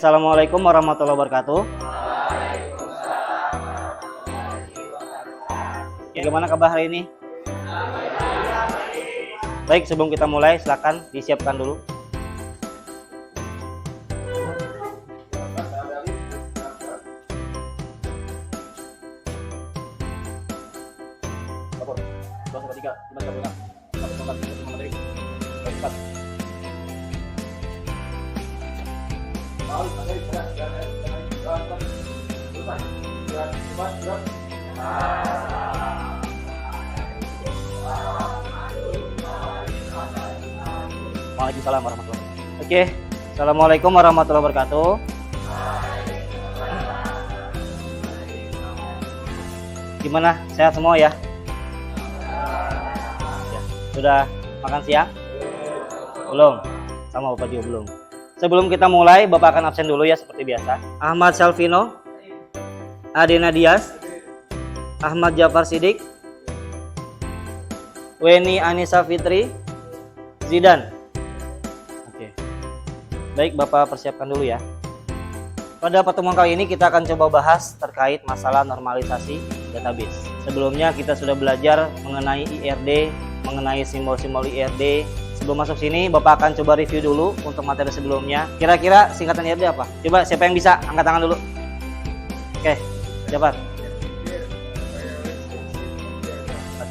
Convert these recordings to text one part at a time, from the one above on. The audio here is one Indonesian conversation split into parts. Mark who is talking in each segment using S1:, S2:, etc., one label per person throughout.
S1: Assalamualaikum warahmatullahi wabarakatuh. Bagaimana kabar hari ini? Baik, sebelum kita mulai, silakan disiapkan dulu. Waalaikumsalam warahmatullahi wabarakatuh. Oke, assalamualaikum warahmatullahi wabarakatuh. Gimana? Sehat semua ya? Sudah makan siang? Belum? Sama Bapak juga belum. Sebelum kita mulai, Bapak akan absen dulu ya seperti biasa. Ahmad Salvino, Adena Dias, Ahmad Jafar Sidik, Weni Anissa Fitri, Zidan. Oke. Baik, Bapak persiapkan dulu ya. Pada pertemuan kali ini kita akan coba bahas terkait masalah normalisasi database. Sebelumnya kita sudah belajar mengenai IRD, mengenai simbol-simbol IRD. Sebelum masuk sini, Bapak akan coba review dulu untuk materi sebelumnya. Kira-kira singkatan IRD apa? Coba siapa yang bisa? Angkat tangan dulu. Oke, dapat.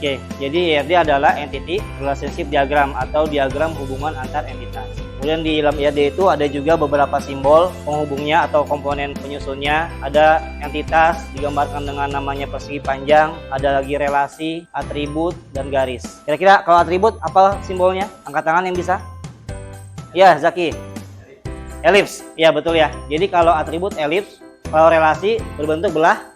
S1: Oke, jadi IRD adalah Entity Relationship Diagram atau diagram hubungan antar entitas. Kemudian di dalam IRD itu ada juga beberapa simbol penghubungnya atau komponen penyusunnya. Ada entitas digambarkan dengan namanya persegi panjang, ada lagi relasi, atribut, dan garis. Kira-kira kalau atribut apa simbolnya? Angkat tangan yang bisa. Ya, Zaki. Elips. Ya, betul ya. Jadi kalau atribut elips, kalau relasi berbentuk belah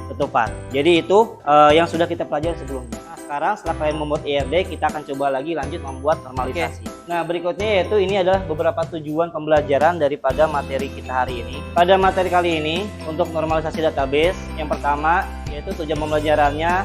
S1: ketupat. Jadi itu yang sudah kita pelajari sebelumnya. Nah, sekarang setelah kalian membuat IRD, kita akan coba lagi lanjut membuat normalisasi. Nah, berikutnya yaitu ini adalah beberapa tujuan pembelajaran daripada materi kita hari ini. Pada materi kali ini untuk normalisasi database, yang pertama yaitu tujuan pembelajarannya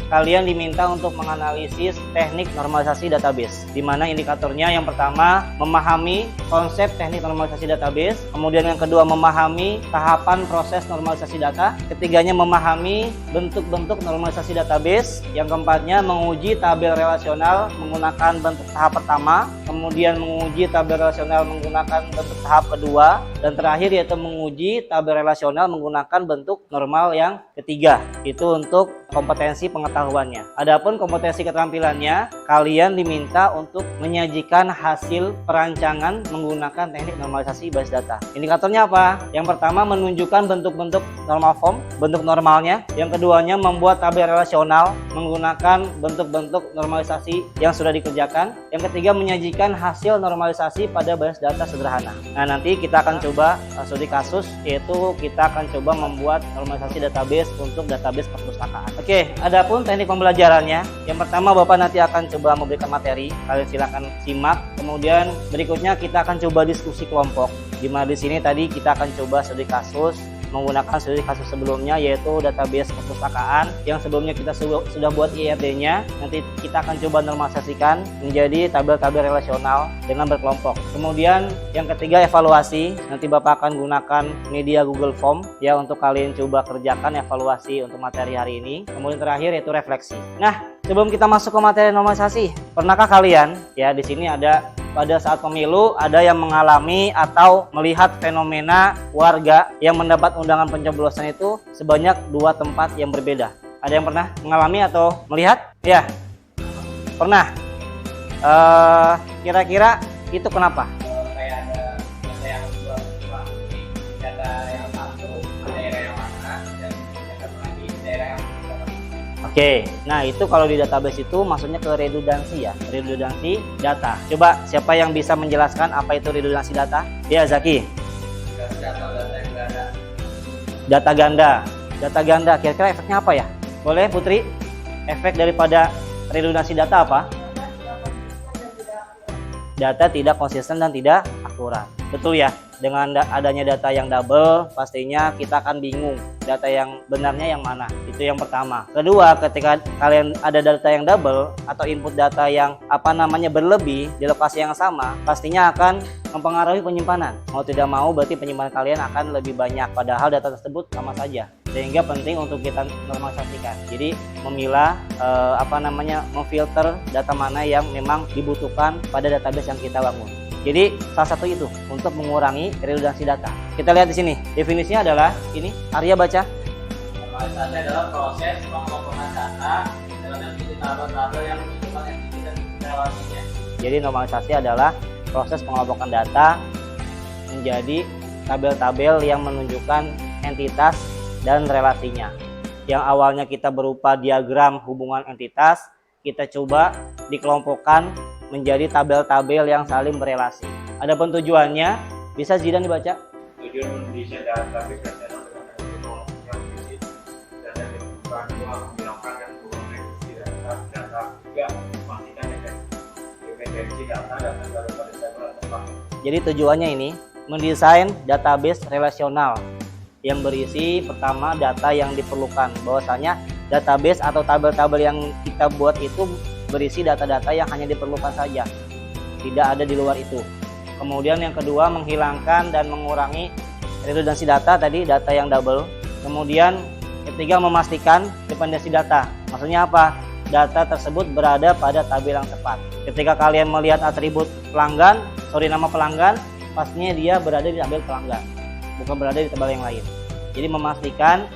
S1: kalian diminta untuk menganalisis teknik normalisasi database, di mana indikatornya yang pertama memahami konsep teknik normalisasi database, kemudian yang kedua memahami tahapan proses normalisasi data, ketiganya memahami bentuk-bentuk normalisasi database, yang keempatnya menguji tabel relasional menggunakan bentuk tahap pertama, kemudian menguji tabel relasional menggunakan bentuk tahap kedua, dan terakhir yaitu menguji tabel relasional menggunakan bentuk normal yang ketiga. Itu untuk kompetensi pengetahuannya. Adapun kompetensi keterampilannya, kalian diminta untuk menyajikan hasil perancangan menggunakan teknik normalisasi basis data. Indikatornya apa? Yang pertama menunjukkan bentuk-bentuk normal form, bentuk normalnya. Yang keduanya membuat tabel relasional menggunakan bentuk-bentuk normalisasi yang sudah dikerjakan. Yang ketiga menyajikan hasil normalisasi pada basis data sederhana. Nah, nanti kita akan coba studi kasus, yaitu kita akan coba membuat normalisasi database untuk database perpustakaan. Oke, adapun teknik pembelajarannya, yang pertama Bapak nanti akan coba memberikan materi, kalian silakan simak. Kemudian berikutnya kita akan coba diskusi kelompok. Di mana di sini tadi kita akan coba studi kasus menggunakan studi kasus sebelumnya, yaitu database perpustakaan yang sebelumnya kita sudah buat IRD-nya. Nanti kita akan coba normalisasikan menjadi tabel-tabel relasional dengan berkelompok. Kemudian yang ketiga evaluasi. Nanti Bapak akan gunakan media Google Form ya untuk kalian coba kerjakan evaluasi untuk materi hari ini. Kemudian terakhir yaitu refleksi. Nah, sebelum kita masuk ke materi normalisasi, pernahkah kalian ya di sini ada pada saat pemilu ada yang mengalami atau melihat fenomena warga yang mendapat undangan pencoblosan itu sebanyak 2 tempat yang berbeda? Ada yang pernah mengalami atau melihat? Ya, pernah. Kira-kira itu kenapa? Oke, nah itu kalau di database itu maksudnya ke redundansi ya, redundansi data. Coba siapa yang bisa menjelaskan apa itu redundansi data? Ya, Zaki. Data ganda. Data ganda, kira-kira efeknya apa ya? Boleh Putri? Efek daripada redundansi data apa? data tidak konsisten dan tidak akurat. Betul ya? Dengan adanya data yang double, pastinya kita akan bingung data yang benarnya yang mana. Itu yang pertama. Kedua, ketika kalian ada data yang double atau input data yang berlebih di lokasi yang sama, pastinya akan mempengaruhi penyimpanan. Mau tidak mau berarti penyimpanan kalian akan lebih banyak, padahal data tersebut sama saja. Sehingga penting untuk kita normalisasikan. Jadi memilah memfilter data mana yang memang dibutuhkan pada database yang kita bangun. Jadi salah satu itu untuk mengurangi redundansi data. Kita lihat di sini. Definisinya adalah ini. Arya baca.
S2: Normalisasi adalah proses pengelompokan data dalam tabel-tabel yang menunjukkan entitas dan relasinya.
S1: Jadi normalisasi adalah proses pengelompokan data menjadi tabel-tabel yang menunjukkan entitas dan relasinya. Yang awalnya kita berupa diagram hubungan entitas, kita coba dikelompokkan menjadi tabel-tabel yang saling berelasi. Adapun tujuannya, bisa Zidan dibaca?
S2: Tujuan mendesain data berkaitan dengan yang berisi dan yang dibutuhkan dua menghilangkan dan mengoreksi data juga memastikan independensi data daripada tabel tempat.
S1: Jadi tujuannya ini mendesain database relasional yang berisi pertama data yang diperlukan. Bahwasanya database atau tabel-tabel yang kita buat itu berisi data-data yang hanya diperlukan saja, tidak ada di luar itu. Kemudian yang kedua, menghilangkan dan mengurangi redundansi data, tadi data yang double. Kemudian ketiga, memastikan dependensi data. Maksudnya apa? Data tersebut berada pada tabel yang tepat. Ketika kalian melihat atribut pelanggan, nama pelanggan, pastinya dia berada di tabel pelanggan, bukan berada di tabel yang lain. Jadi memastikan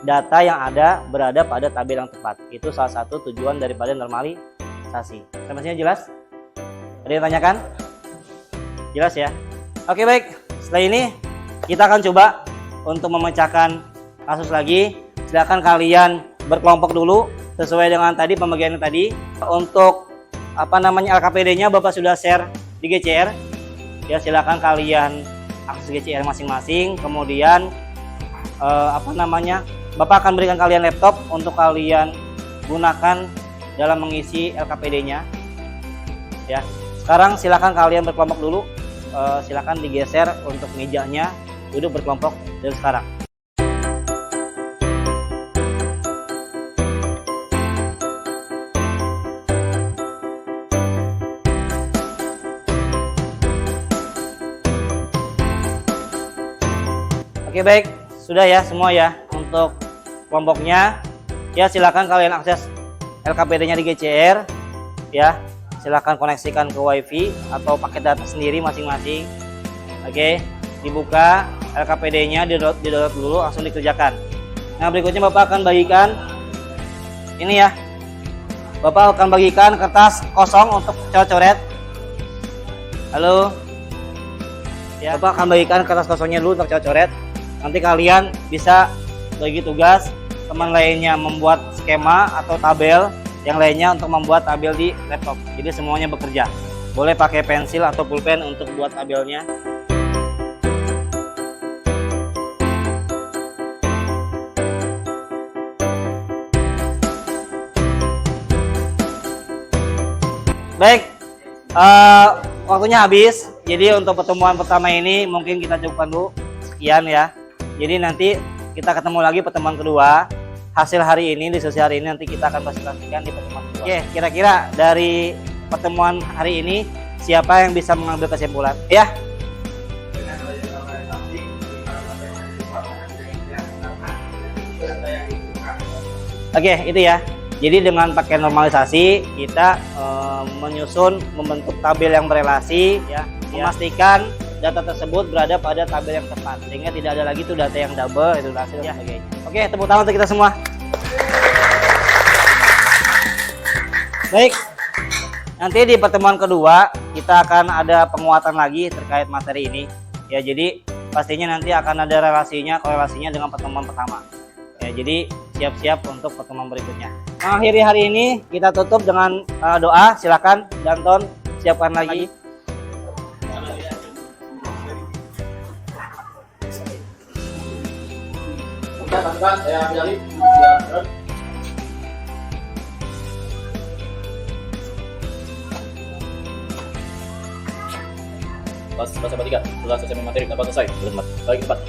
S1: data yang ada berada pada tabel yang tepat. Itu salah satu tujuan daripada normalisasi. Sampai sini jelas? Ada yang tanyakan? Jelas ya? Oke, baik. Setelah ini kita akan coba untuk memecahkan kasus lagi. Silakan kalian berkelompok dulu sesuai dengan tadi pembagiannya tadi. Untuk LKPD-nya Bapak sudah share di GCR. Ya, silakan kalian akses GCR masing-masing. Kemudian Bapak akan berikan kalian laptop untuk kalian gunakan dalam mengisi LKPD-nya. Ya, sekarang silakan kalian berkelompok dulu. Silakan digeser untuk mejanya, duduk berkelompok dari sekarang. Oke, baik, sudah ya semua ya untuk kelompoknya. Ya, silakan kalian akses LKPD-nya di GCR. Ya, silakan koneksikan ke WiFi atau paket data sendiri masing-masing. Oke, dibuka LKPD-nya, di-download dulu, langsung dikerjakan. Nah, berikutnya Bapak akan bagikan ini ya. Bapak akan bagikan kertas kosong untuk coret-coret. Halo. Ya, Bapak akan bagikan kertas kosongnya dulu untuk coret-coret. Nanti kalian bisa bagi tugas, teman lainnya membuat skema atau tabel, yang lainnya untuk membuat tabel di laptop. Jadi semuanya bekerja. Boleh pakai pensil atau pulpen untuk buat tabelnya. Baik, waktunya habis. Jadi untuk pertemuan pertama ini mungkin kita cukupkan dulu. Sekian ya. Jadi nanti kita ketemu lagi pertemuan kedua. Hasil hari ini, diskusi hari ini nanti kita akan presentasikan di pertemuan kedua. Oke, kira-kira dari pertemuan hari ini siapa yang bisa mengambil kesimpulan? Ya. Oke, itu ya. Jadi dengan pakai normalisasi kita membentuk tabel yang berelasi ya, memastikan data tersebut berada pada tabel yang tepat sehingga tidak ada lagi tuh data yang double, redundansi dan sebagainya. Oke, tepuk tangan untuk kita semua. Baik, nanti di pertemuan kedua kita akan ada penguatan lagi terkait materi ini ya. Jadi pastinya nanti akan ada korelasinya dengan pertemuan pertama ya. Jadi siap-siap untuk pertemuan berikutnya. Mengakhiri hari ini kita tutup dengan doa. Silakan Danton siapkan lagi.
S3: Kelas bahasa 3, telah selesai materi, dapat selesai. Baik, cepat.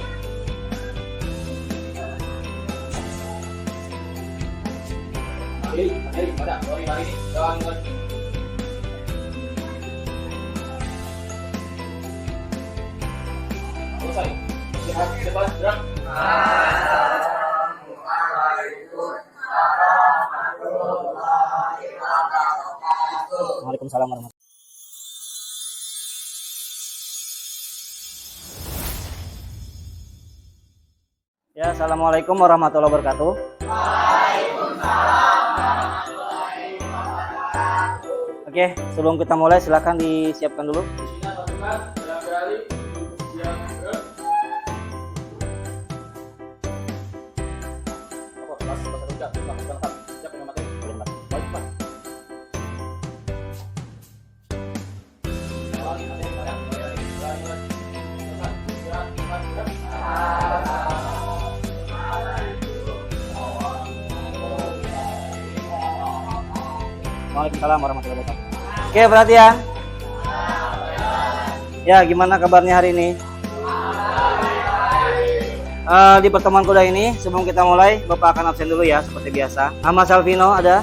S3: Materi, mana? Hari ini. Jangan. Selesai. Lihat, cepat, gerak.
S1: Waalaikumsalam warahmatullahi. Ya, assalamualaikum warahmatullahi wabarakatuh. Oke, sebelum kita mulai silakan disiapkan dulu. Waalaikumsalam warahmatullahi wabarakatuh. Oke, perhatian. Ya, gimana kabarnya hari ini? Di pertemuan kuda ini, sebelum kita mulai, Bapak akan absen dulu ya, seperti biasa. Ahmad Salvino ada,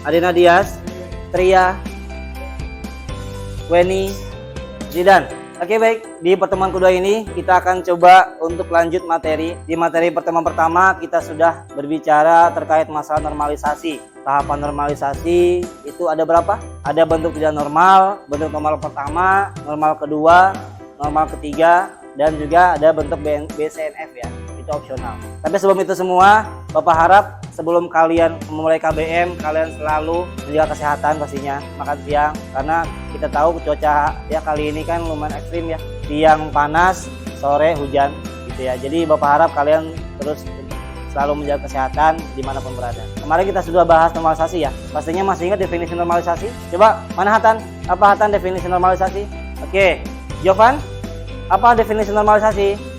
S1: Adina Dias, Tria, Weni, Zidan. Oke, baik. Di pertemuan kedua ini kita akan coba untuk lanjut materi. Di materi pertemuan pertama kita sudah berbicara terkait masalah normalisasi. Tahapan normalisasi itu ada berapa? Ada bentuk tidak normal, bentuk normal pertama, normal kedua, normal ketiga, dan juga ada bentuk BCNF ya. Itu opsional. Tapi sebelum itu semua, Bapak harap sebelum kalian memulai KBM, kalian selalu menjaga kesehatan pastinya, makan siang, karena kita tahu cuaca ya kali ini kan lumayan ekstrim ya, siang panas, sore hujan gitu ya. Jadi Bapak harap kalian terus selalu menjaga kesehatan dimanapun berada. Kemarin kita sudah bahas normalisasi ya, pastinya masih ingat definisi normalisasi? Coba, mana Hatan? Apa Hatan definisi normalisasi? Oke, Jovan, apa definisi normalisasi?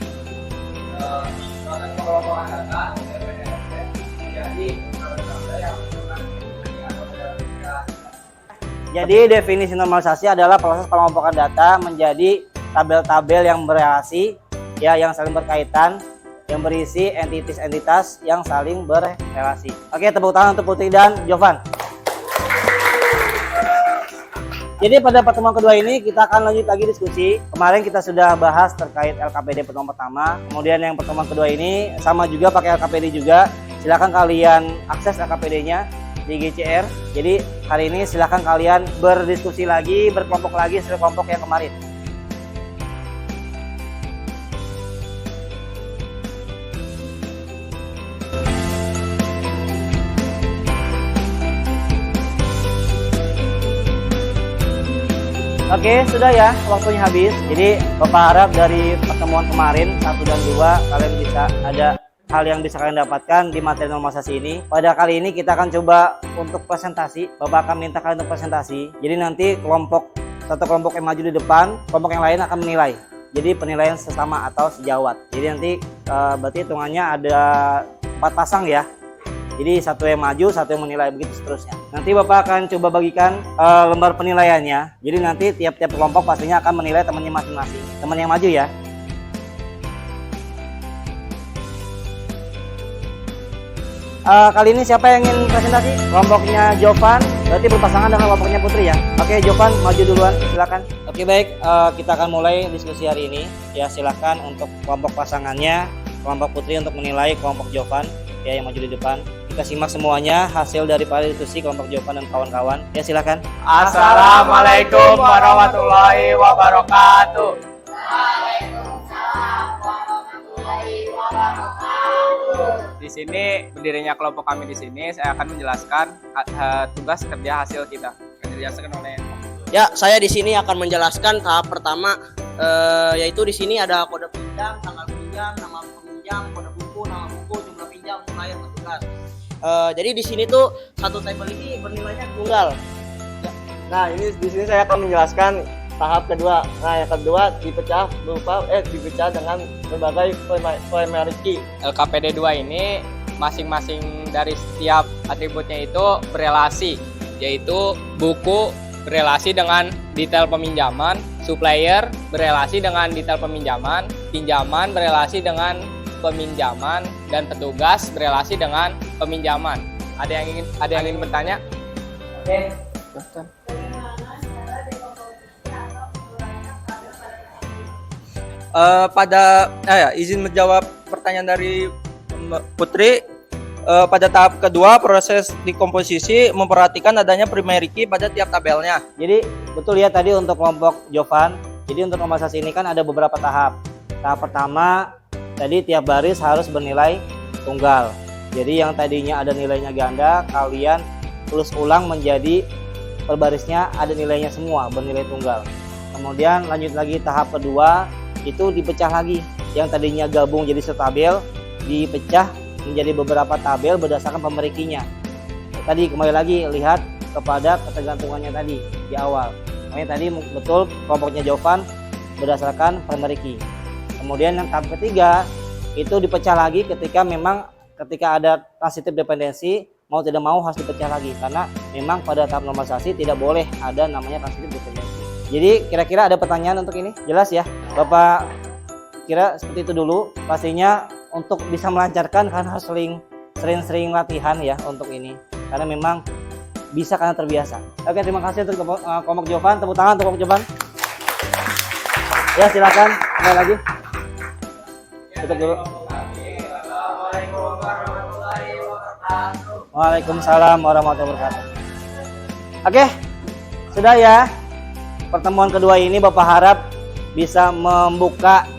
S1: Jadi definisi normalisasi adalah proses pengelompokan data menjadi tabel-tabel yang berelasi, ya, yang saling berkaitan, yang berisi entitas-entitas yang saling berrelasi. Oke, tepuk tangan untuk Putri dan Jovan. Jadi pada pertemuan kedua ini kita akan lanjut lagi diskusi. Kemarin kita sudah bahas terkait LKPD pertemuan pertama. Kemudian yang pertemuan kedua ini sama juga pakai LKPD juga. Silakan kalian akses LKPD-nya di GCR. Jadi hari ini silakan kalian berdiskusi lagi, berkelompok lagi sesuai kelompok yang kemarin. Oke, sudah ya, waktunya habis. Jadi Bapak harap dari pertemuan kemarin 1 dan 2 kalian bisa ada hal yang bisa kalian dapatkan di materi normalisasi ini. Pada kali ini kita akan coba untuk presentasi. Bapak akan minta kalian untuk presentasi. Jadi nanti satu kelompok yang maju di depan, kelompok yang lain akan menilai. Jadi penilaian sesama atau sejawat. Jadi nanti berarti hitungannya ada 4 pasang ya. Jadi satu yang maju, satu yang menilai, begitu seterusnya. Nanti Bapak akan coba bagikan lembar penilaiannya. Jadi nanti tiap-tiap kelompok pastinya akan menilai temannya masing-masing. Teman yang maju ya. Kali ini siapa yang ingin presentasi? Kelompoknya Jovan, berarti berpasangan dengan kelompoknya Putri ya. Oke, Jovan maju duluan, silakan. Oke, baik, kita akan mulai diskusi hari ini. Ya, silakan untuk kelompok pasangannya, kelompok Putri untuk menilai kelompok Jovan ya yang maju di depan. Kita simak semuanya hasil daripada diskusi kelompok Jovan dan kawan-kawan. Ya, silakan.
S4: Assalamualaikum warahmatullahi wabarakatuh. Di sini berdirinya kelompok kami di sini, saya akan menjelaskan tugas kerja hasil kita. Akan dijelaskan oleh.
S5: Ya, saya di sini akan menjelaskan tahap pertama, yaitu di sini ada kode pinjam, tanggal pinjam, nama peminjam, kode buku, nama buku, jumlah pinjam, supplier, petugas. Jadi di sini tuh satu tabel ini bernilainya tunggal.
S6: Nah, ini di sini saya akan menjelaskan tahap kedua. Nah, yang kedua dipecah dengan berbagai primary key.
S4: LKPD 2 ini masing-masing dari setiap atributnya itu berelasi, yaitu buku, berelasi dengan detail peminjaman, supplier berelasi dengan detail peminjaman, pinjaman berelasi dengan peminjaman, dan petugas berelasi dengan peminjaman. Ada yang ingin bertanya?
S5: Oke.
S7: Izin menjawab pertanyaan dari Putri. Pada tahap kedua, proses dekomposisi memperhatikan adanya primary key pada tiap tabelnya.
S1: Jadi betul ya tadi untuk kelompok Jovan. Jadi untuk normalisasi ini kan ada beberapa tahap. Tahap pertama tadi tiap baris harus bernilai tunggal. Jadi yang tadinya ada nilainya ganda, kalian tulis ulang menjadi per barisnya ada nilainya semua bernilai tunggal. Kemudian lanjut lagi tahap kedua, itu dipecah lagi. Yang tadinya gabung jadi satu tabel dipecah menjadi beberapa tabel berdasarkan pemerikinya. Tadi kembali lagi lihat kepada ketergantungannya tadi di awal. Makanya tadi betul kelompoknya Jovan berdasarkan pemeriki. Kemudian yang tahap ketiga itu dipecah lagi ketika ada transitif dependensi, mau tidak mau harus dipecah lagi karena memang pada tahap normalisasi tidak boleh ada namanya transitif dependensi. Jadi kira-kira ada pertanyaan untuk ini? Jelas ya? Bapak kira seperti itu dulu. Pastinya untuk bisa melancarkan kan harus sering-sering latihan ya untuk ini. Karena memang bisa karena terbiasa. Oke, terima kasih untuk kelompok Jovan. Tepuk tangan untuk kelompok Jovan. Ya, silakan. Kembali lagi. Tutup dulu. Waalaikumsalam warahmatullahi wabarakatuh. Oke, sudah ya. Pertemuan kedua ini Bapak harap bisa membuka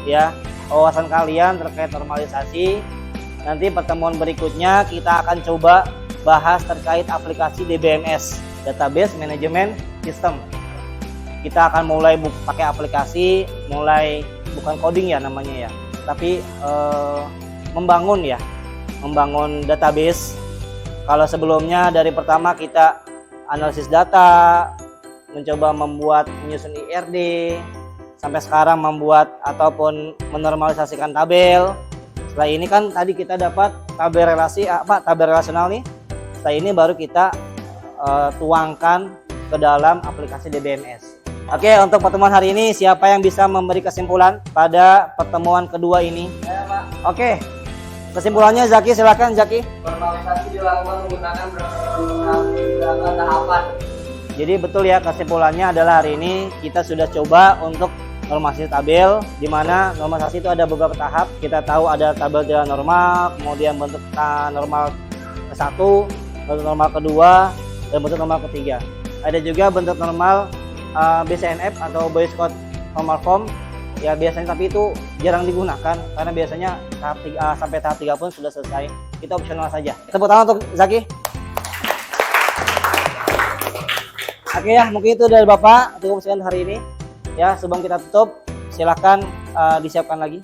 S1: ya wawasan kalian terkait normalisasi. Nanti pertemuan berikutnya kita akan coba bahas terkait aplikasi DBMS, Database Management System. Kita akan mulai pakai aplikasi, mulai bukan coding ya namanya ya, tapi membangun database. Kalau sebelumnya dari pertama kita analisis data, mencoba menyusun IRD, sampai sekarang membuat ataupun menormalisasikan tabel. Setelah ini kan tadi kita dapat tabel relasional nih. Setelah ini baru kita tuangkan ke dalam aplikasi DBMS. Oke, untuk pertemuan hari ini siapa yang bisa memberi kesimpulan pada pertemuan kedua ini? Oke, kesimpulannya Zaki, silakan Zaki.
S5: Normalisasi dilakukan menggunakan berapa tahapan?
S1: Jadi betul ya, kesimpulannya adalah hari ini kita sudah coba untuk normalisasi tabel, di mana normalisasi itu ada beberapa tahap. Kita tahu ada tabel jalan normal, kemudian bentuk normal ke-1, bentuk normal kedua, dan bentuk normal ketiga. Ada juga bentuk normal BCNF atau Boys Code Normal Form. Ya biasanya, tapi itu jarang digunakan karena biasanya tahap 3, sampai tahap 3 pun sudah selesai. Kita opsional saja. Tepuk tangan untuk Zaki. Oke ya, mungkin itu dari Bapak cukup sekian hari ini. Ya, sebelum kita tutup, silakan disiapkan lagi.